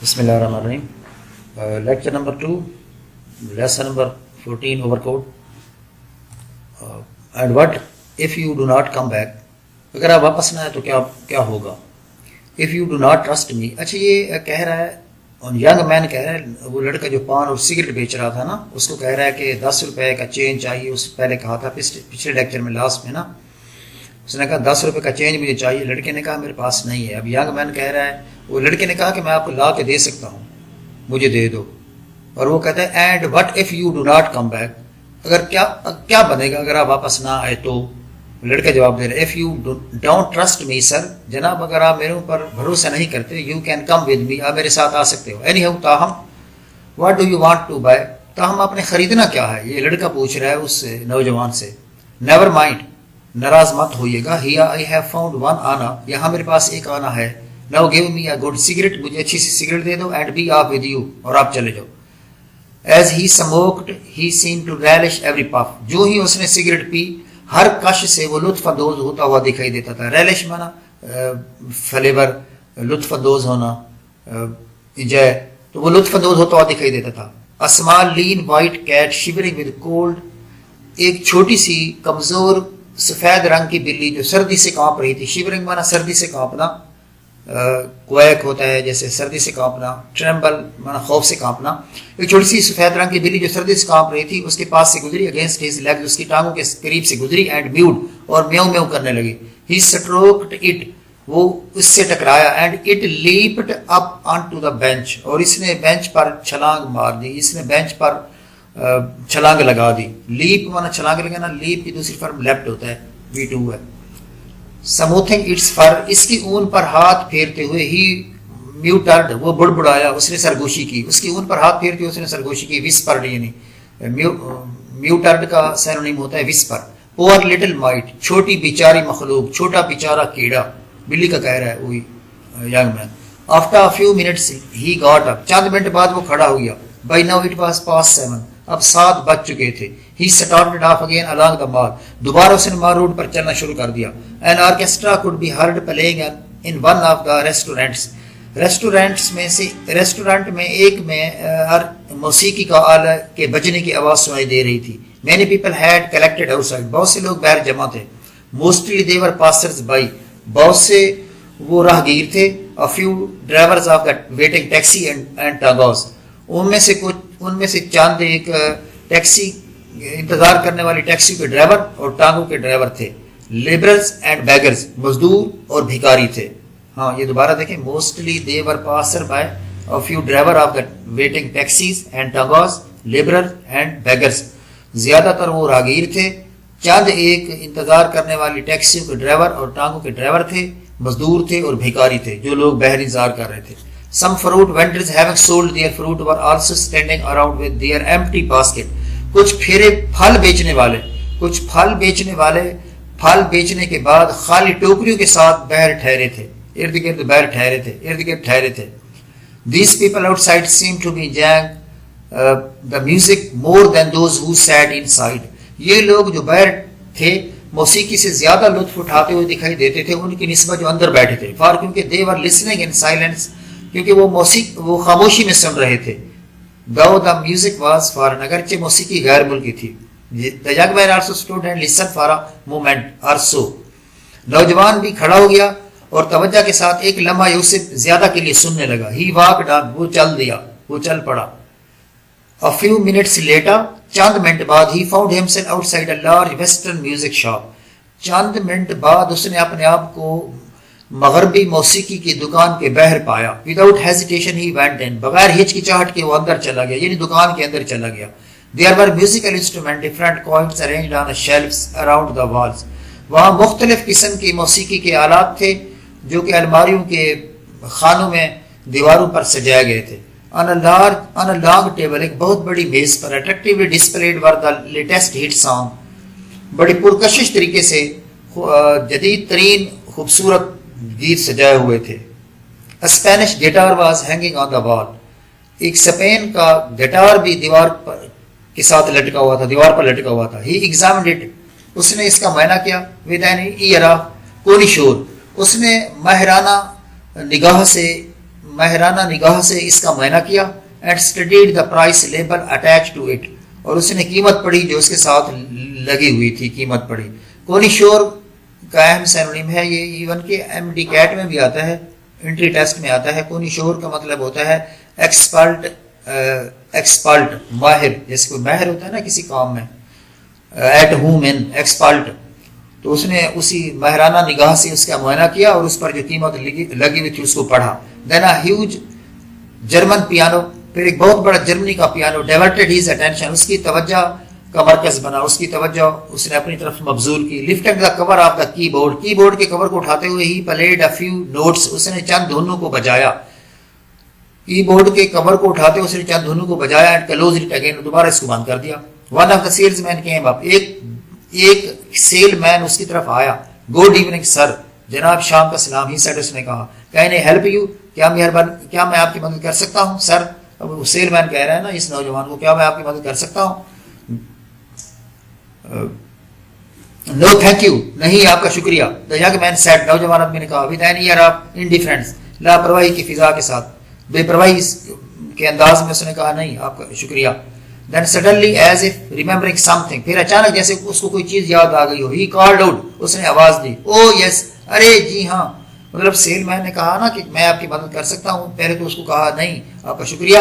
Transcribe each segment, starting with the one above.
Bismillahirrahmanirrahim. Lecture number 2, lesson number 14, overcoat. And what if you do not come back? اگر آپ واپس نہ آئے تو کیا ہوگا؟ If you do not trust me. اچھا یہ کہہ رہا ہے ینگ مین کہہ رہا ہے، وہ لڑکا جو پان اور سگریٹ بیچ رہا تھا نا، اس کو کہہ رہا ہے کہ 10 روپے کا چینج چاہیے. اس پہلے کہا تھا پچھلے لیکچر میں لاسٹ میں نا، اس نے کہا 10 روپے کا چینج مجھے چاہیے. لڑکے نے کہا میرے پاس نہیں ہے. اب ینگ مین کہہ رہا ہے، وہ لڑکے نے کہا کہ میں آپ کو لا کے دے سکتا ہوں، مجھے دے دو. اور وہ کہتا ہے and what if you do not come back. اگر کیا بنے گا اگر آپ واپس نہ آئے تو؟ لڑکا جواب دے رہا ہے if you don't trust me sir, جناب اگر آپ میرے اوپر بھروسہ نہیں کرتے، you can come with me, آپ میرے ساتھ آ سکتے ہو. اینی ہاؤ تاہم what do you want to buy, تاہم آپ نے خریدنا کیا ہے؟ یہ لڑکا پوچھ رہا ہے اس نوجوان سے. نیور مائنڈ، ناراض مت ہوئیے گا. ہیا آئی ہیو فاؤنڈ ون آنا، یہاں میرے پاس ایک آنا ہے. Now give me a good cigarette, مجھے اچھی سی سگریٹ دے دو. اینڈ بی آپ ود یو، اور آپ چلے جاؤ. As he smoked he seemed to relish every puff, جو ہی اس نے سگریٹ پی ہر کش سے وہ لطف اندوز ہوتا ہوا دکھائی دیتا تھا. ریلش مانا فلیور، لطف اندوز ہونا، انجوائے، تو وہ لطف اندوز ہوتا ہوا دکھائی دیتا تھا. Small lean white cat shivering with cold, ایک چھوٹی سی کمزور سفید رنگ کی بلی جو سردی سے کانپ رہی تھی. شیورنگ مانا سردی سے کانپنا، کویک ہوتا ہے جیسے سردی سے کانپنا. ٹریمبل مانا خوف سے کانپنا. ایک چھوٹی سی سفید رنگ کی بلی جو سردی سے کانپ رہی تھی اس کے پاس سے گزری. اگینسٹ ہز لیگ، اس کی ٹانگوں کے قریب سے گزری. اینڈ میوڈ، اور میو میو کرنے لگی. ہی سٹروکڈ اٹ، وہ اس سے ٹکرایا. And it leaped up on to the bench, اور اس نے بینچ پر چھلانگ مار دی. اس نے بینچ پر چھلانگ لگا دی. لیپ مانا چھلانگ لگانا، لیپ کی دوسری فارم لیپٹ ہوتا ہے، V2 ہے. سموتھنگ اٹس فر، اس کی اون پر ہاتھ پھیرتے ہوئے. ہی میوٹرڈ، وہ بڑبڑایا، اس نے سرگوشی کی. اس کی اون پر ہاتھ پھیرتے ہوئے اس نے سرگوشی کی. وسپرڈ، یعنی میوٹرڈ کا سینونیم ہوتا ہے وسپر. پور لٹل مائٹ، چھوٹی بیچاری مخلوق، چھوٹا بیچارہ کیڑا. بلی کا کہہ رہا ہے وہی young man. After few minutes he got up, چند منٹ بعد وہ کھڑا ہو گیا. By now it was past 7، اب 7 بج چکے تھے. He started off again along the mall، دوبارہ اس نے مال روڈ پر چلنا شروع کر دیا. An orchestra could be heard playing in one of the restaurants، restaurant میں ایک میں موسیقی کا آلہ کے بجنے کی آواز سنائی دے رہی تھی. Many people had collected outside، بہت سے لوگ باہر جمع تھے. Mostly they were passers by، بہت سے وہ راہگیر تھے. A few drivers of the waiting taxi and tagos، ان میں سے چند ایک ٹیکسی انتظار کرنے والی ٹیکسی کے ڈرائیور اور ٹانگوں کے ڈرائیور تھے. لیبرز اینڈ بیگرز، مزدور اور بھکاری تھے. ہاں یہ دوبارہ دیکھیں. Mostly they were پاسر by, a few driver of the waiting taxis and tagos، labourer and beggars, زیادہ تر وہ راہگیر تھے. چند ایک انتظار کرنے والی ٹیکسیوں کے ڈرائیور اور ٹانگوں کے ڈرائیور تھے. مزدور تھے اور بھکاری تھے جو لوگ باہر انتظار کر رہے تھے. Some fruit vendors having sold their fruit were also standing around with their empty basket، کچھ پھیرے پھل بیچنے والے پھل بیچنے کے بعد خالی ٹوکریوں کے ساتھ باہر ٹھہرے تھے، ارد گرد ٹھہرے تھے. These people outside seemed to be enjoying the music more than those who sat inside، یہ لوگ جو باہر تھے موسیقی سے زیادہ لطف اٹھاتے ہوئے دکھائی دیتے تھے ان کی نسبت جو اندر بیٹھے تھے. فار، کیونکہ they were listening in silence، کیونکہ وہ خاموشی میں سن رہے تھے. Though the music was foreign، اگرچہ موسیقی غیر ملکی تھی. The young man also stood and listened for a moment or so، نوجوان بھی کھڑا ہو گیا اور توجہ کے ساتھ ایک لمحہ یا اس سے زیادہ کے لیے سننے لگا. He walked on، وہ چل پڑا. A few minutes later، چند منٹ بعد he found himself outside a large western music shop، چند منٹ بعد اس نے اپنے آپ کو مغربی موسیقی کی دکان کے باہر پایا. Without hesitation he went in، بغیر ہچکچاہٹ کے وہ اندر چلا گیا، یعنی دکان کے اندر چلا گیا. There were musical instruments, different coins arranged on the shelves around the walls، وہاں مختلف قسم کی موسیقی کے آلات تھے جو کہ الماریوں کے خانوں میں دیواروں پر سجائے گئے تھے. On a long table، ایک بہت بڑی میز پر attractively displayed were the latest hit song، بڑی پرکشش طریقے سے جدید ترین خوبصورت گیت سجائے ہوئے تھے. A Spanish guitar was hanging on the wall، ایک اسپین کا گٹار بھی دیوار کے ساتھ لٹکا ہوا تھا. He examined it، اس نے اس کا معائنہ کیا. With an ear of connoisseur، اس نے ماہرانہ نگاہ سے ماہرانہ نگاہ سے اس کا معائنہ کیا and studied the price label attach to it, اور اس نے قیمت پڑھی جو اس کے ساتھ لگی ہوئی تھی، قیمت پڑھی. کونی شور کا اہم سینونیم ہے یہ، ایون کہ ایم ڈی کیٹ میں بھی آتا ہے، انٹری ٹیسٹ میں آتا ہے. کونی شور کا مطلب ہوتا ہے ایکسپلٹ ماہر، جیسے کوئی ماہر ہوتا ہے نا کسی کام میں، ایٹ ہوم ان ایکسپلٹ. تو اس نے اسی ماہرانہ نگاہ سے اس کا معائنہ کیا اور اس پر جو قیمت لگی ہوئی تھی اس کو پڑھا. دین اے ہیوج جرمن پیانو، پھر ایک بہت بڑا جرمنی کا پیانو ڈائیورٹڈ ہز اٹینشن، اس کی توجہ کا مرکز بنا، اس کی توجہ اس نے اپنی طرف مبذول کی. Lifting the cover of the کی بورڈ، کی بورڈ کے کور کو اٹھاتے ہوئے he played a few notes, اس نے چند دھنوں کو بجایا. کی بورڈ کے کور کو اٹھاتے ہوئے اس نے چند دھنوں کو بجایا اینڈ کلوز اٹ اگین، دوبارہ اس کو بند کر دیا. One of the salesmen came up, ایک سیل مین اس کی طرف آیا. گڈ ایوننگ سر، جناب شام کا سلام. ہی سیڈ، اس نے کہا کین آئی ہیلپ یو، کیا میں آپ کی مدد کر سکتا ہوں سر. اب سیل مین کہہ رہا ہے نا اس نوجوان کو، کیا میں آپ کی مدد کر سکتا ہوں. نو تھینک یو، نہیں آپ کا شکریہ. دا ینگ مین سیڈ، نوجوان آدمی نے کہا with an air of indifference, لاپرواہی کی فضا کے ساتھ، بے پرواہی کے انداز میں اس نے کہا نہیں آپ کا شکریہ. Then suddenly as if remembering something، پھر اچانک جیسے اس کو کوئی چیز یاد آ گئی ہو. He called out، اس نے آواز دی. Oh yes، ارے جی ہاں. مطلب سیل مین نے کہا نا کہ میں آپ کی مدد کر سکتا ہوں، پہلے تو اس کو کہا نہیں آپ کا شکریہ،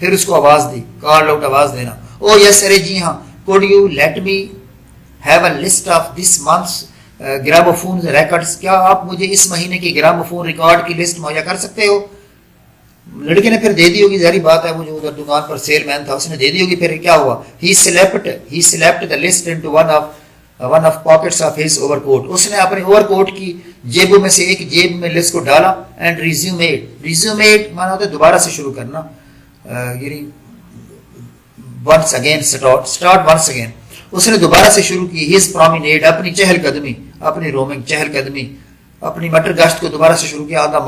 پھر اس کو آواز دی. Called out، آواز دینا. Oh yes، ارے جی ہاں. Could you let me have a list of this month's gramophone records، کیا آپ مجھے اس مہینے کی گراموفون ریکارڈ کی لسٹ مہیا کر سکتے ہو. لڑکے نے پھر دے دی ہوگی، ظاہری بات ہے، وہ جو ادھر دکان پر سیل مین تھا اس نے دے دی ہوگی. پھر کیا ہوا، he slipped the list into one of pockets of his overcoat، اس نے اپنے اوور کوٹ کی جیبوں میں سے ایک جیب میں لسٹ کو ڈالا. اینڈ resumed مانا ہوتا ہے دوبارہ سے شروع کرنا، یعنی once again start once again. اس نے دوبارہ سے شروع کی. his promenade، اپنی چہل قدمی، اپنی رومنگ چہل قدمی، اپنی مٹر گشت کو دوبارہ سے شروع کیا. آدھا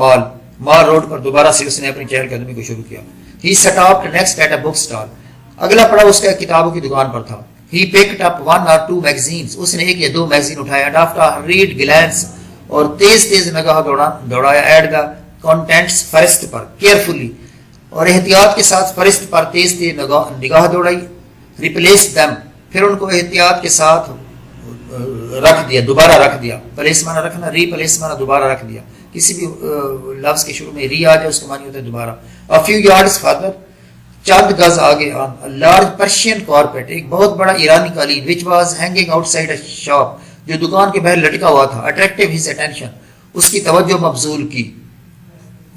مال روڈ پر دوبارہ سے اس نے اپنی چہل قدمی کو شروع کیا. He stopped next at a book stall، اگلا پڑا اس کا کتابوں کی دکان پر تھا. He picked up one or two magazines، اس نے ایک یا دو میگزین اٹھایا. And after a hurried glance، اور تیز نگاہ دوڑایا. At the contents فہرست پر carefully، اور احتیاط کے ساتھ فہرست پر تیز نگاہ دوڑائی. Replaced them، پھر ان کو احتیاط کے ساتھ رکھ دیا، دوبارہ رکھ دیا. پلیس مانا رکھنا، ری پلیس مانا دوبارہ رکھ دیا. کسی بھی لفظ کے شروع میں ری آ جائے اس کا معنی ہوتا ہے دوبارہ. A few yards further، چند گز آگے. A large Persian carpet، ایک بہت بڑا ایرانی قالین. Which was hanging outside a shop، جو دکان کے باہر لٹکا ہوا تھا. Attracted his attention، اس کی توجہ مبذول کی.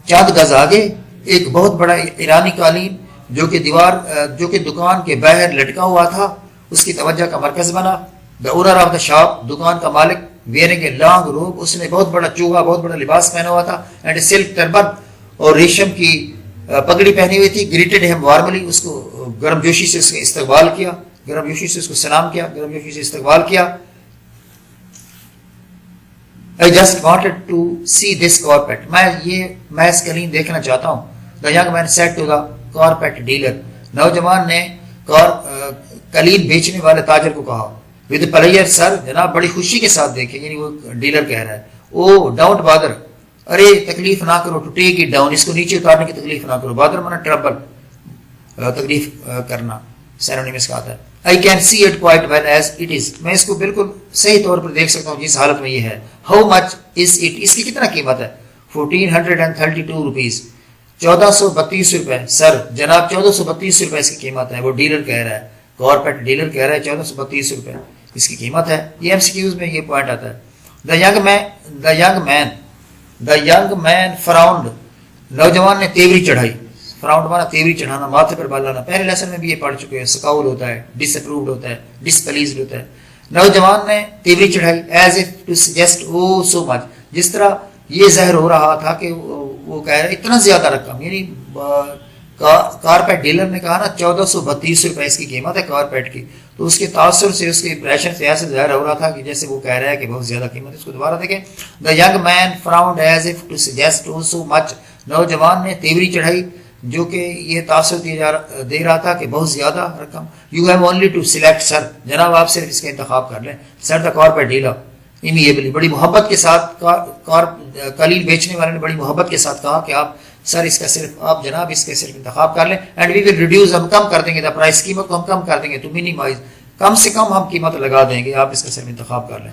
چند گز آگے ایک بہت بڑا ایرانی قالین جو کہ دکان کے باہر لٹکا ہوا تھا، اس کی توجہ کا مرکز بنا. The owner of the shop، دکان کا مالک. wearing a long robe، اس نے بہت بڑا چوغا، بہت بڑا لباس پہنا ہوا تھا. and a silk turban، اور ریشم کی پگڑی پہنی ہوئی تھی. greeted him warmly، اس کو گرم جوشی سے اس کا استقبال کیا، گرم جوشی سے اس کو سلام کیا، گرم جوشی سے استقبال کیا. I just wanted to see this carpet، میں اس قالین دیکھنا چاہتا ہوں. the young man said to the carpet dealer، نوجوان نے قالین بیچنے والے تاجر کو کہا. with pleasure sir، جناب بڑی خوشی کے ساتھ دیکھیں، یعنی وہ ڈیلر کہہ رہا ہے. oh don't bother، ارے تکلیف نہ کرو. to take it down، اس کو نیچے اتارنے کی تکلیف نہ کرو. bother مانا ٹربل، تکلیف کرنا، سینونیم اس کا آتا ہے. I can see it quite well as it is، میں اس کو بالکل صحیح طور پر دیکھ سکتا ہوں جس حالت میں یہ ہے. how much is it، اس کی کتنا قیمت ہے. 1432 روپیز، 1432 روپے. سر جناب 1432 روپے اس کی قیمت ہے، وہ ڈیلر کہہ رہا ہے. کارپیٹ ڈیلر کہہ رہا ہے 1432 روپے اس کی قیمت ہے. یہ ایم سی کیوز میں یہ پوائنٹ آتا ہے. دا ینگ مین فراؤنڈ، نوجوان نے تیوری چڑھائی. فراؤنڈ مانا تیوری چڑھانا، ماتھے پر بال لانا. پہلے لیسن میں بھی یہ پڑھ چکے ہیں. سکاول ہوتا ہے، ڈس اپرووڈ ہوتا ہے، ڈس پلیزڈ ہوتا ہے. نوجوان نے تیوری چڑھائی. ایز اف ٹو سجیسٹ او سو مچ، جس طرح یہ ظاہر ہو رہا تھا کہ وہ کہہ رہا ہے اتنا زیادہ رقم. یعنی کارپیٹ ڈیلر نے کہا نا 1432 روپے اس کی قیمت ہے کارپیٹ کی، تو اس کے تاثر سے، اس کے امپریشن سے ایسے ظاہر ہو رہا تھا کہ جیسے وہ کہہ رہا ہے کہ بہت زیادہ قیمت ہے. اس کو دوبارہ دیکھیں. The young man frowned as if to suggest so much, نوجوان نے تیوری چڑھائی جو کہ یہ تاثر دے رہا تھا کہ بہت زیادہ رقم. You have only to select sir, جناب آپ صرف اس کا انتخاب کر لیں. سر دا کارپیٹ ڈیلر امیبلی، بڑی محبت کے ساتھ قالین بیچنے والے نے بڑی محبت کے ساتھ کہا کہ آپ سر اس کا صرف آپ جناب اس کے صرف انتخاب کر لیں اینڈ وی ول ریڈیوس, ہم کم کر دیں گے دا پرائس, قیمت کو ہم کم کر دیں گے ٹو منیمائز, کم سے کم ہم قیمت لگا دیں گے, آپ اس کا صرف انتخاب کر لیں.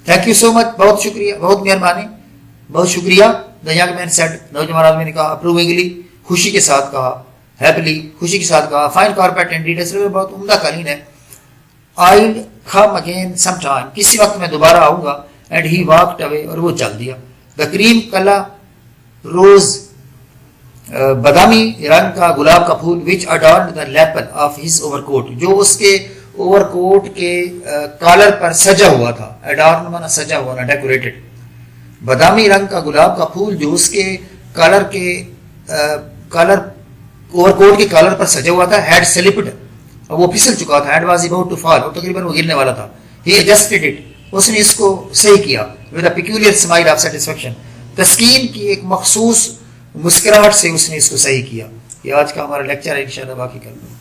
تھینک یو سو مچ, بہت شکریہ, بہت مہربانی, بہت شکریہ. دا ینگ مین سیڈ, نوجوان آدمی نے کہا اپروونگلی, خوشی کے ساتھ کہا, ہیپیلی, خوشی کے ساتھ کہا, فائن کارپیٹ اینڈ ڈیٹیلز, بہت عمدہ قالین ہے. آئی کم اگین سم ٹائم, کسی وقت میں دوبارہ آؤں گا. اینڈ ہی واکڈ اوے, اور وہ چل دیا. دا کریم کلا روز, بادامی رنگ کا گلاب کا پھول, وچ اڈارنڈ دا لیپل آف ہز اوور کوٹ, جو اس کے اوور کوٹ کے کالر پر سجا ہوا تھا. اڈارن مانا سجا ہوا نا, ڈیکوریٹڈ. بادامی رنگ کا گلاب کا پھول جو اس کے کالر کے کالر اوور کوٹ کے کالر پر سجا ہوا تھا. ہیڈ سلپڈ, وہ پھسل چکا تھا. He was about to fall, اور تقریباً وہ گرنے والا تھا. ہی ایڈجسٹڈ اٹ, اس نے اس کو صحیح کیا. With a peculiar smile of satisfaction, تسکین کی ایک مخصوص مسکراہٹ سے اس نے اس کو صحیح کیا. یہ آج کا ہمارا لیکچر ہے, انشاءاللہ باقی کر لوں.